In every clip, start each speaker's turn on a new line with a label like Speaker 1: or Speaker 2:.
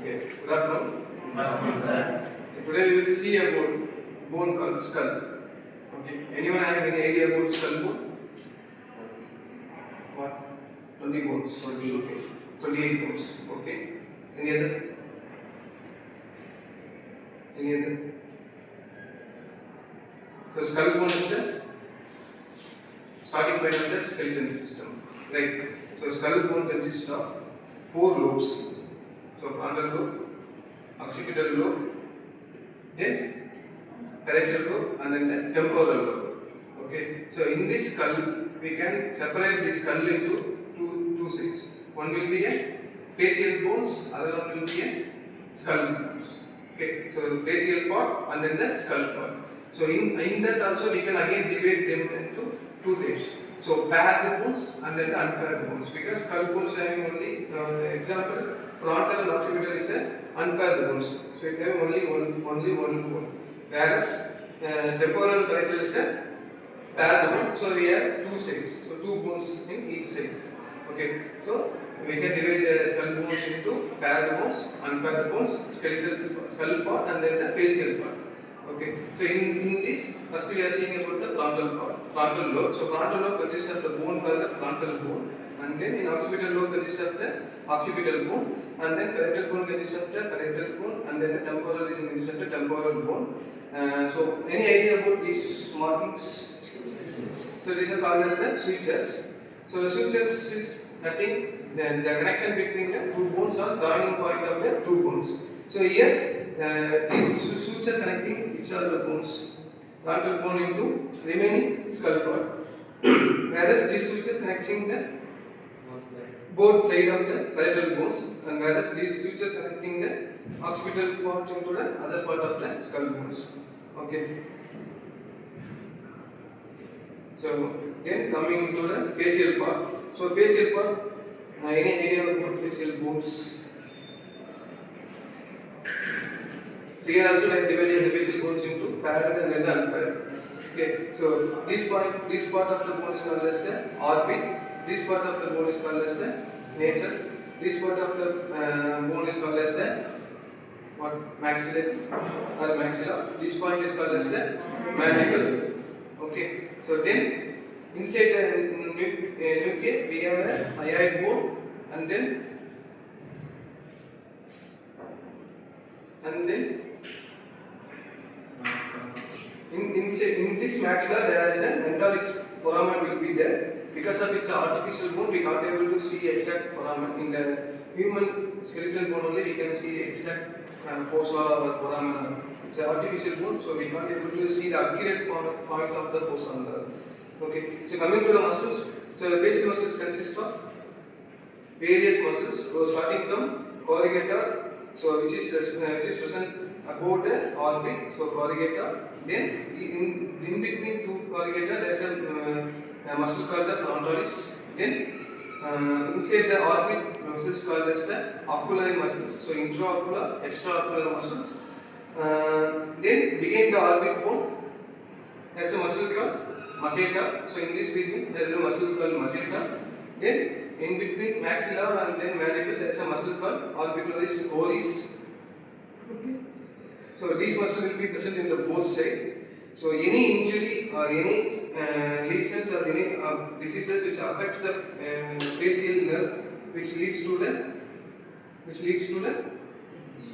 Speaker 1: Okay. Good afternoon.
Speaker 2: Good afternoon, sir.
Speaker 1: Today we will see about bone called skull. Okay. Anyone have any idea about skull bone? What? 20 bones. 20. Okay. 28 bones. Okay. Any other? Any other? So skull bone is the starting point of the skeleton system. Right. So skull bone consists of 4 lobes. So frontal lobe, occipital lobe, then parietal lobe, and then the temporal lobe. Okay. So in this skull, we can separate this skull into two sets. One will be a facial bones, other one will be a skull bones. Okay. So facial part and then the skull part. So in that also we can again divide them into 2 types. So paired bones and then the unpaired bones. Because skull bones having only example frontal and occipital is a unpaired bones. So it have only one bone. Whereas temporal and parietal is a paired bone. So we have 2 sets. So 2 bones in each sets. Okay. So we can divide skull bones into paired bones, unpaired bones, skeletal skull part, and then the facial part. Okay. So in this, first we are seeing about the frontal part, frontal lobe. So frontal lobe consists of the bone called the frontal bone, and then in occipital lobe consists of the occipital bone, and then parietal bone consists of the parietal bone, and then the temporal region consists of the temporal bone. So any idea about these markings? So these are called as the sutures. So the sutures is nothing, the connection between the 2 bones or joining point of the 2 bones. So here these sutures connecting each other bones, frontal bone into remaining skull part. Whereas these sutures connecting the both side of the parietal bones, and whereas these sutures connecting the occipital part into the other part of the skull bones. Okay. So then coming into the facial part. So facial part, any idea about facial bones? So here also I divided the facial bones into paired and then the unpaired. Okay. So this part of the bone is called as the orbit. This part of the bone is called as the nasal. This part of the bone is called as the maxilla or maxilla. This point is called as the mandible. Okay. So then inside the nucleus we have a hyoid bone, and then in this maxilla there is a mentalis foramen will be there. Because of its artificial bone, we can't able to see exact foramen. In the human skeletal bone only we can see exact fossa or foramen. It's an artificial bone, so we can't able to see the accurate point of the fossa. Okay. So coming to the muscles, so the facial muscles consist of various muscles. So starting from corrugator, so which is present above the orbit, so corrugator. Then in between 2 corrugator there is a muscle called the frontalis. Then inside the orbit muscles called as the ocular muscles. So intraocular, extraocular muscles. Then behind the orbit bone there is a muscle called masseter. So in this region there is a muscle called masseter. Then in between maxilla and then mandible there is a muscle called orbicularis oris. Okay. So these muscles will be present in the both sides. So any injury or any lesions or any diseases which affects the facial nerve, which leads to the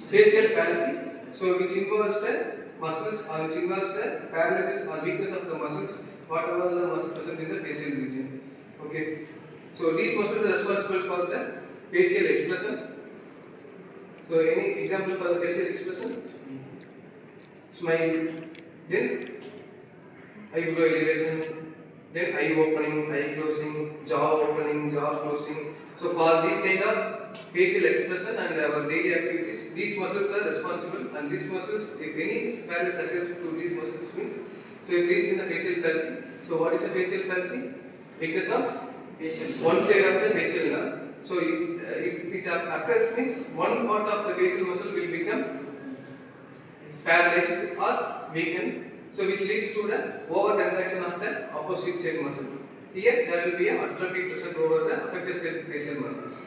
Speaker 1: facial paralysis. So which involves the muscles or which involves the paralysis or weakness of the muscles, whatever the muscle present in the facial region. Okay. So these muscles are responsible for the facial expression. So any example for the facial expression? Smile, then eyebrow elevation, then eye opening, eye closing, jaw opening, jaw closing. So for this kind of facial expression and our daily activities, these muscles are responsible, and these muscles, if any paralysis occurs to these muscles means, so it leads in the facial palsy. So what is a facial palsy? Because of one side of the facial nerve. So if it occurs means one part of the facial muscle will become paralyzed or weakened. So which leads to the over contraction of the opposite side muscle. Here there will be a atrophy present over the affected facial muscles.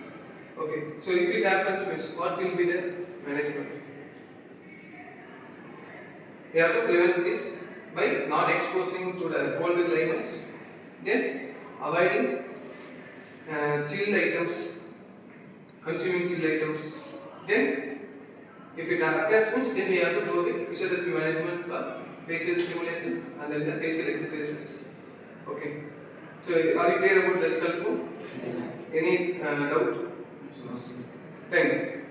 Speaker 1: Okay, so if it happens, means what will be the management? We have to prevent this by not exposing to the cold climates, then avoiding chilled items, consuming chilled items. Then, if it occurs, means then we have to do a physiotherapy management for facial stimulation and then the facial exercises. Okay. So, are you clear about the scalp? Any doubt? 10.